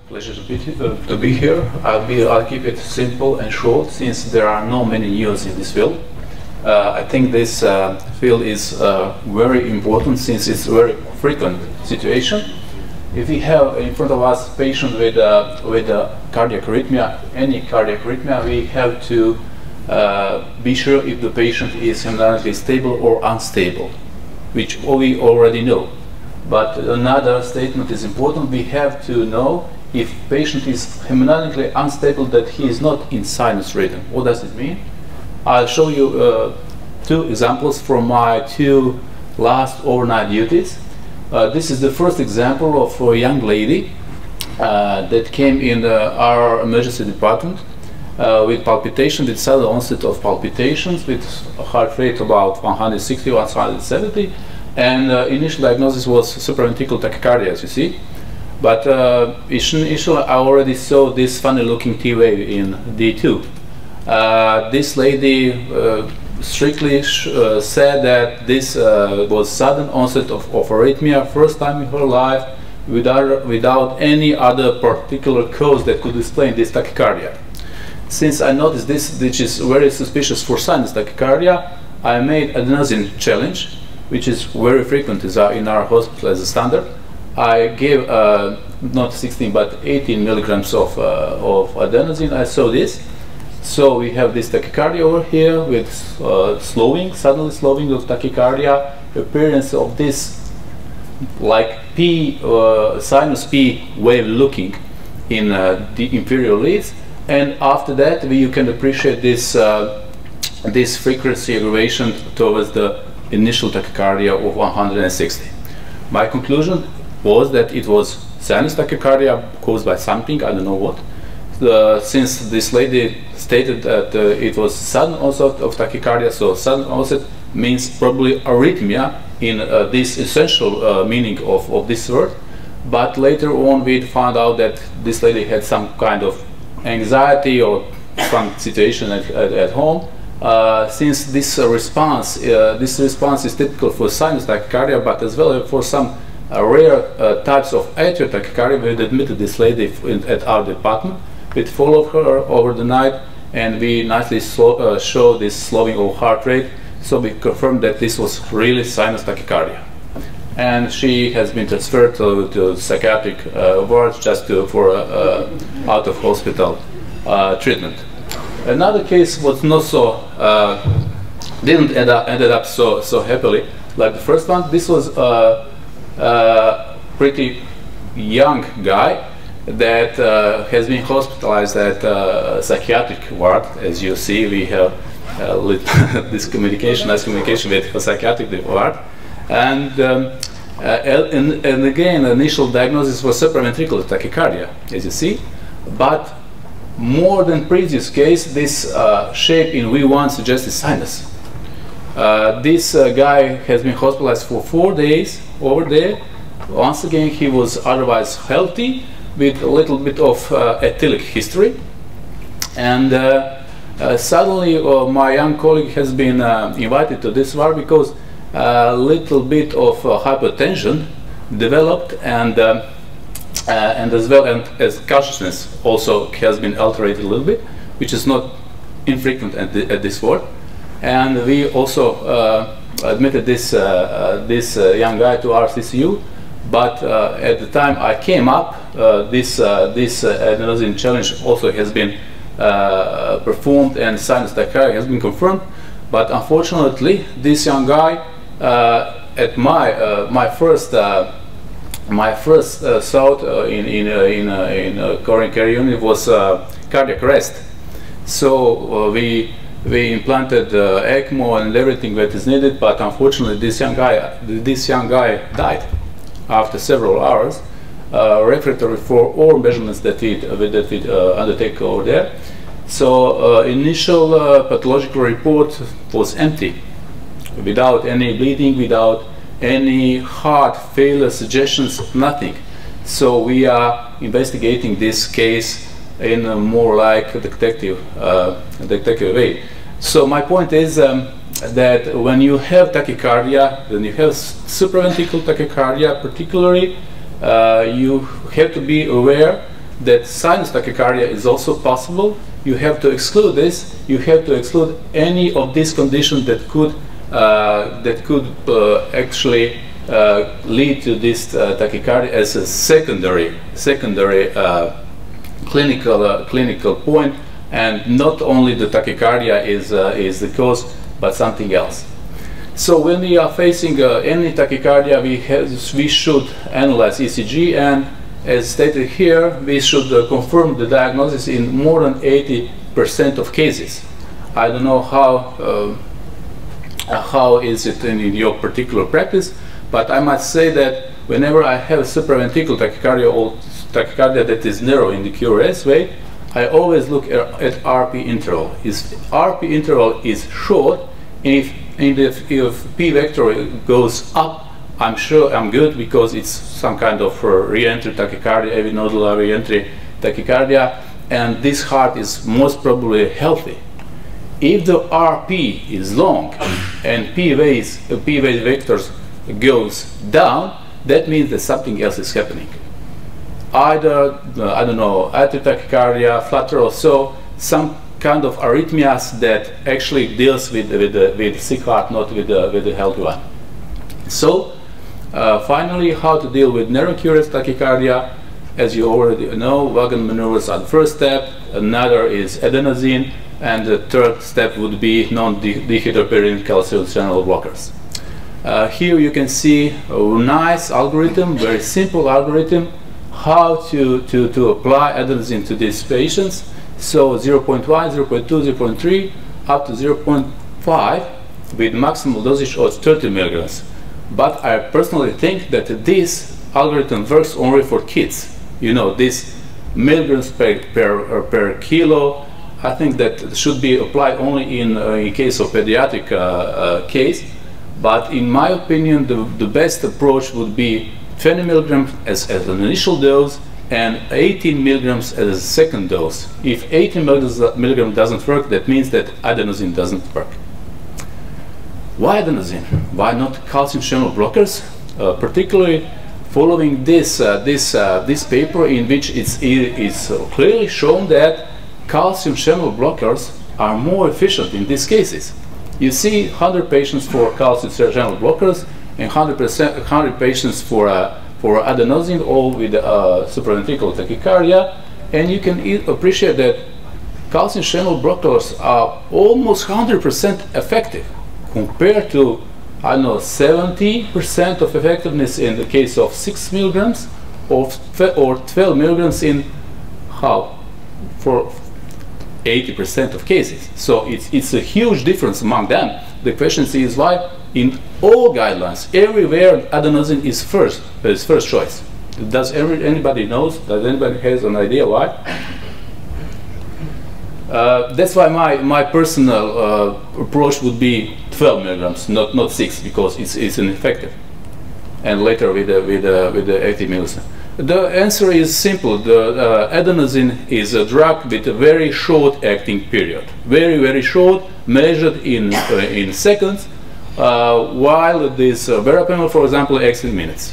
Pleasure to be here. I'll keep it simple and short since there are no many news in this field. I think this field is very important since it's a very frequent situation. If we have in front of us a patient with cardiac arrhythmia, any cardiac arrhythmia, we have to be sure if the patient is hemodynamically stable or unstable, which we already know. But another statement is important. We have to know if patient is hemodynamically unstable, that he is not in sinus rhythm. What does it mean? I'll show you two examples from my two last overnight duties. This is the first example of a young lady that came in our emergency department with palpitation, with sudden onset of palpitations, with a heart rate about 160, 170, and initial diagnosis was supraventricular tachycardia, as you see. But initially I already saw this funny looking T wave in D2. This lady strictly said that this was sudden onset of arrhythmia, first time in her life, without any other particular cause that could explain this tachycardia. Since I noticed this, which is very suspicious for sinus tachycardia, I made Adenosine challenge, which is very frequent in our hospital as a standard. I gave not 16 but 18 milligrams of adenosine. I saw this. So we have this tachycardia over here with slowing, suddenly slowing of tachycardia, appearance of this like P, sinus P wave looking in the inferior leads. And after that you can appreciate this, this frequency aggravation towards the initial tachycardia of 160. My conclusion was that it was sinus tachycardia caused by something, I don't know what. Since this lady stated that it was sudden onset of tachycardia, so sudden onset means probably arrhythmia in this essential meaning of this word. But later on we found out that this lady had some kind of anxiety or some situation at home. Since this response is typical for sinus tachycardia, but as well for some rare types of atrial tachycardia, we admitted this lady at our department. We followed her over the night, and we nicely show this slowing of heart rate. So we confirmed that this was really sinus tachycardia, and she has been transferred to psychiatric ward just for out of hospital treatment. Another case was not so didn't ended up so happily like the first one. This was a pretty young guy that has been hospitalized at psychiatric ward. As you see, we have nice communication with the psychiatric ward, and again, initial diagnosis was supraventricular tachycardia, as you see, but more than previous case, this shape in V1 suggested sinus. This guy has been hospitalized for 4 days over there. Once again, he was otherwise healthy with a little bit of ethylic history. And suddenly my young colleague has been invited to this ward because a little bit of hypertension developed, and as well as consciousness also has been alterated a little bit, which is not infrequent at this ward. And we also admitted this young guy to our CCU, but at the time I came up, this adenosine challenge also has been performed, and sinus tachycardia has been confirmed. But unfortunately, this young guy, at my first thought in coronary care unit was cardiac arrest. So we implanted ECMO and everything that is needed, but unfortunately this young guy died after several hours, refractory for all measurements that we undertake over there. So initial pathological report was empty, without any bleeding, without any heart failure suggestions, nothing. So we are investigating this case in a more like a detective way. So my point is that when you have tachycardia, when you have supraventricular tachycardia particularly, you have to be aware that sinus tachycardia is also possible. You have to exclude this. You have to exclude any of these conditions that could actually lead to this tachycardia as a secondary clinical point, and not only the tachycardia is the cause, but something else. So when we are facing any tachycardia, we should analyze ECG, and as stated here, we should confirm the diagnosis in more than 80% of cases. I don't know how is it in your particular practice, but I must say that whenever I have supraventricular tachycardia or tachycardia that is narrow in the QRS way, I always look at RP interval. If RP interval is short, if P vector goes up, I'm sure I'm good, because it's some kind of re-entry tachycardia, AV nodular re-entry tachycardia, and this heart is most probably healthy. If the RP is long and P wave vectors goes down, that means that something else is happening. Either, I don't know, atrial tachycardia, flutter, or so, some kind of arrhythmias that actually deals with sick heart, not with the healthy one. So, finally, how to deal with narrow QRS tachycardia. As you already know, Wagon maneuvers are the first step, another is adenosine, and the third step would be non-dihydropyrin calcium channel blockers. Here you can see a nice algorithm, very simple algorithm, how to apply adenosine to these patients. So 0.1, 0.2, 0.3, up to 0.5 with maximal dosage of 30 milligrams. But I personally think that this algorithm works only for kids. You know, this milligrams per kilo, I think that should be applied only in case of pediatric case. But in my opinion, the best approach would be 20 milligrams as an initial dose and 18 milligrams as a second dose. If 18 milligrams doesn't work, that means that adenosine doesn't work. Why adenosine? Why not calcium channel blockers? Particularly following this paper, in which it's clearly shown that calcium channel blockers are more efficient in these cases. You see 100 patients for calcium channel blockers and 100 patients for adenosine, all with supraventricular tachycardia, and you can appreciate that calcium channel blockers are almost 100% effective compared to, I don't know, 70% of effectiveness in the case of 6 milligrams or 12 milligrams in for 80% of cases. So it's a huge difference among them. The question is why in all guidelines, everywhere adenosine is first choice. Does anybody knows? Does anybody has an idea why? That's why my personal approach would be 12 milligrams, not 6, because it's ineffective. And later with the 80 milligrams. The answer is simple. The adenosine is a drug with a very short acting period, very short, measured in seconds, while this verapamil, for example, acts in minutes.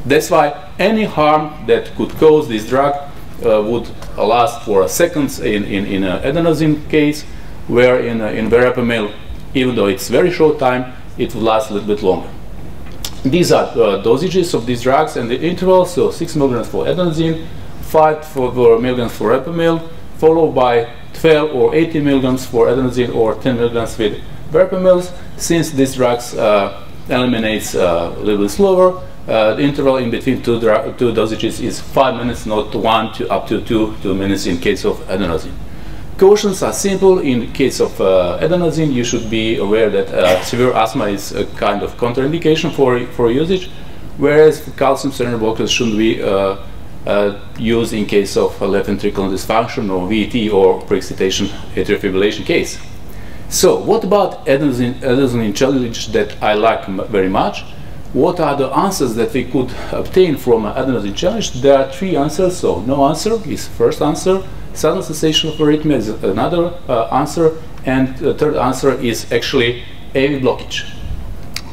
That's why any harm that could cause this drug would last for seconds in adenosine case, where in verapamil, even though it's very short time, it will last a little bit longer. These are dosages of these drugs and the intervals, so 6 milligrams for adenosine, 5 milligrams for verapamil, followed by 12 or 18 milligrams for adenosine or 10 milligrams with verapamil. Since these drugs eliminates a little bit slower, the interval in between two dosages is 5 minutes, not 1 to up to 2 minutes in case of adenosine. Cautions are simple. In case of adenosine, you should be aware that severe asthma is a kind of contraindication for usage, whereas calcium channel blockers shouldn't be used in case of left ventricular dysfunction or VT or pre-excitation atrial fibrillation case. So what about adenosine challenge that I like very much? What are the answers that we could obtain from adenosine challenge? There are 3 answers. So no answer is first answer, sudden cessation of arrhythmia is another answer, and the third answer is actually AV blockage.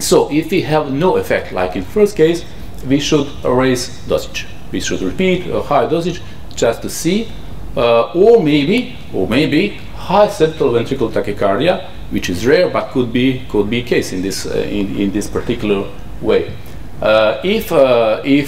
So if we have no effect, like in first case, we should raise dosage. We should repeat a high dosage. just to see, or maybe high septal ventricular tachycardia, which is rare but could be case in this in this particular way. If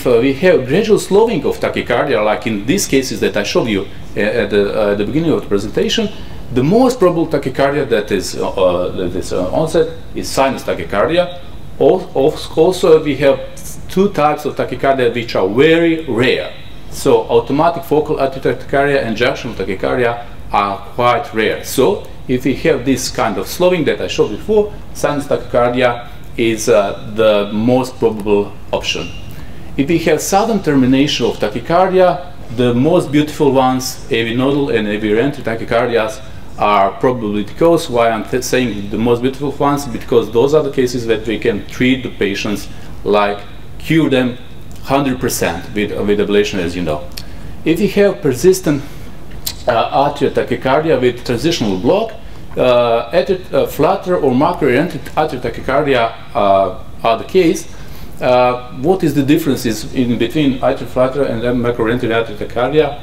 we have gradual slowing of tachycardia, like in these cases that I showed you at the beginning of the presentation, the most probable tachycardia that is onset is sinus tachycardia. Also, we have two types of tachycardia which are very rare. So automatic focal atrial tachycardia and junctional tachycardia are quite rare. So if we have this kind of slowing that I showed before, sinus tachycardia is the most probable option. If we have sudden termination of tachycardia, the most beautiful ones, AV nodal and AV reentry tachycardias, are probably the cause. Why I'm saying the most beautiful ones? Because those are the cases that we can treat the patients, like cure them 100% with ablation, as you know. If you have persistent atrial tachycardia with transitional block, flutter or macro-oriented atrial tachycardia are the case. What is the differences in between atrial flutter and macro-oriented atrial tachycardia?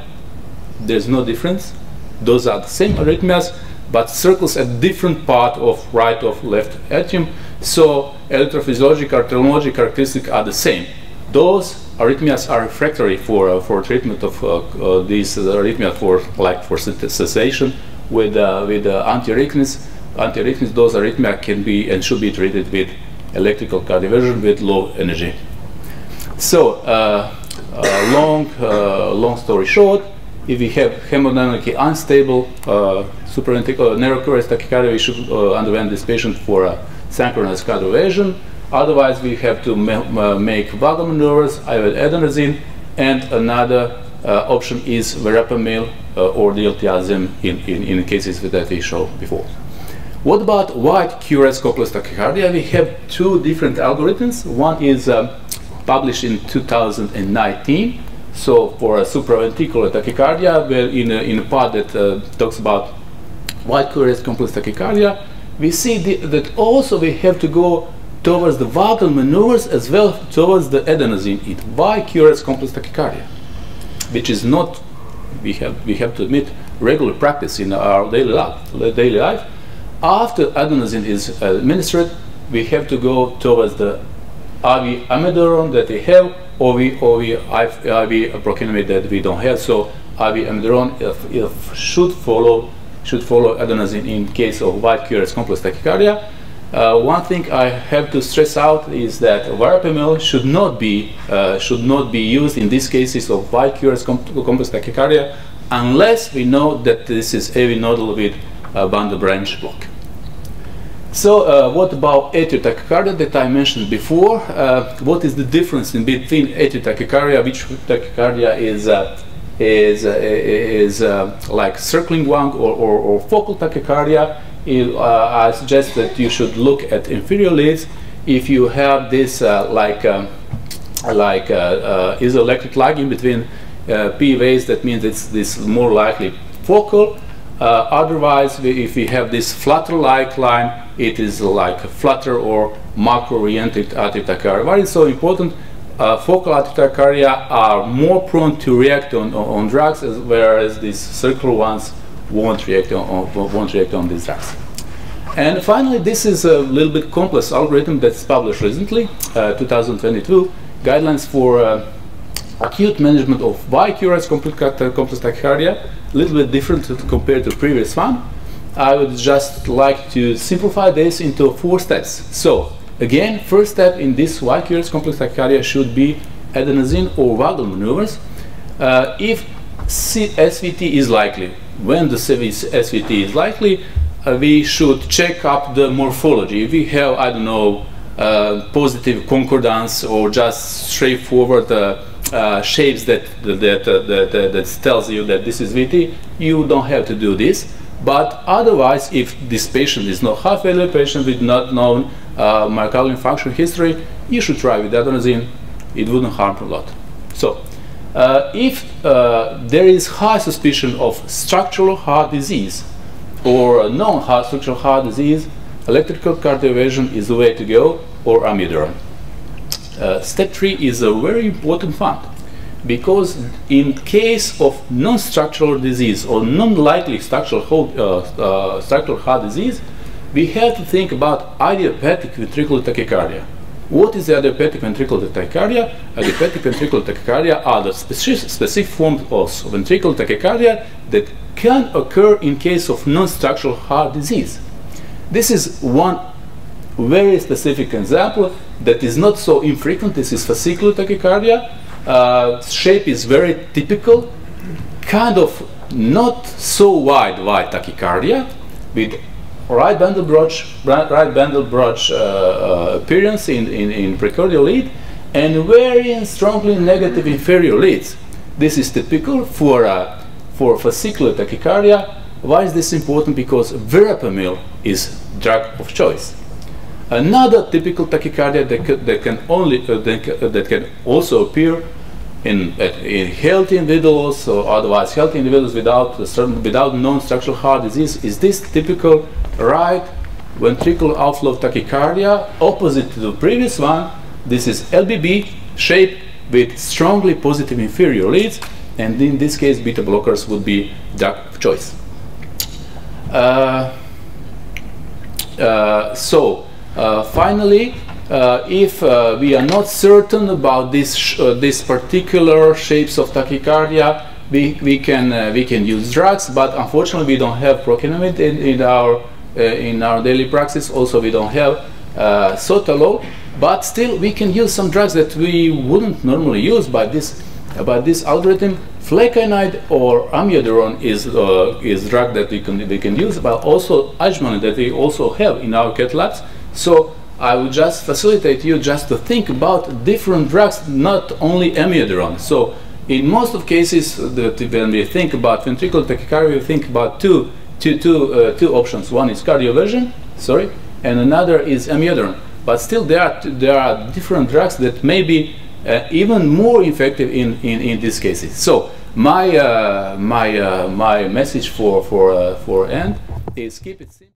There's no difference. Those are the same arrhythmias, but circles at different part of right or left atrium. So electrophysiologic, arteriologic characteristics are the same. Those arrhythmias are refractory for treatment of these arrhythmias for cessation with antiarrhythmics. Those arrhythmias can be and should be treated with electrical cardioversion with low energy. So long story short, if we have hemodynamically unstable supraventricular narrow current tachycardia, we should underwent this patient for synchronous cardioversion. Otherwise, we have to make vagal maneuvers, either adenosine, and another option is verapamil or diltiazem in cases that we showed before. What about white QRS complex tachycardia? We have two different algorithms. One is published in 2019. So for a supraventricular tachycardia, where in a part that talks about white QRS complex tachycardia, we see that also we have to go towards the vagal maneuvers as well towards the adenosine in white QRS complex tachycardia, which is not, we have to admit, regular practice in our daily life. After adenosine is administered, we have to go towards the IV amiodarone that we have, or IV procainamide that we don't have. So IV amiodarone should follow adenosine in case of white QRS complex tachycardia. One thing I have to stress out is that verapamil should not be used in these cases of white QRS complex tachycardia unless we know that this is AV nodal with bundle branch block. So what about atrial tachycardia that I mentioned before? What is the difference in between atrial tachycardia, which tachycardia is like circling one, or focal tachycardia? I suggest that you should look at inferior leads. If you have this isoelectric lag in between P waves, that means it's this more likely focal. Otherwise, if we have this flutter-like line, it is like a flutter or macro-oriented atrial tachycardia. Why is so important? Focal atrial tachycardia are more prone to react on drugs, whereas these circular ones won't react on these drugs. And finally, this is a little bit complex algorithm that's published recently, 2022, guidelines for acute management of QRS complex tachycardia, a little bit different compared to previous one. I would just like to simplify this into 4 steps. So again, first step in this QRS complex tachycardia should be adenosine or vagal maneuvers. If SVT is likely, when the SVT is likely, we should check up the morphology. If we have, I don't know, positive concordance or just straightforward shapes that tells you that this is VT, you don't have to do this. But otherwise, if this patient is not heart failure patient with not known myocardial infarction history, you should try with adenosine. It wouldn't harm a lot. So if there is high suspicion of structural heart disease or known structural heart disease, electrical cardioversion is the way to go, or amiodarone. Step 3 is a very important one. because in case of non-structural disease or non-likely structural heart disease, we have to think about idiopathic ventricular tachycardia. What is the idiopathic ventricular tachycardia? Idiopathic ventricular tachycardia are the specific forms of ventricular tachycardia that can occur in case of non-structural heart disease. This is one very specific example that is not so infrequent. This is fascicular tachycardia. Shape is very typical, kind of not so wide tachycardia with right bundle branch appearance in precordial lead and very strongly negative inferior leads. This is typical for fascicular tachycardia. Why is this important? Because verapamil is drug of choice. Another typical tachycardia that can also appear in healthy individuals or otherwise healthy individuals without non-structural heart disease is this typical right ventricular outflow tachycardia, opposite to the previous one. This is LBB shape with strongly positive inferior leads, and in this case beta blockers would be drug of choice. Finally, if we are not certain about this particular shapes of tachycardia, we can use drugs, but unfortunately we don't have procainamide in our daily practice. Also, we don't have Sotalo, but still we can use some drugs that we wouldn't normally use by this algorithm. Flecainide or amiodarone is drug that we can use, but also ajmonide that we also have in our cath labs. So I would just facilitate you just to think about different drugs, not only amiodarone. So in most of cases, when we think about ventricular tachycardia, we think about two options. One is cardioversion, and another is amiodarone. But still, there are different drugs that may be even more effective in these cases. So my message for end is keep it simple.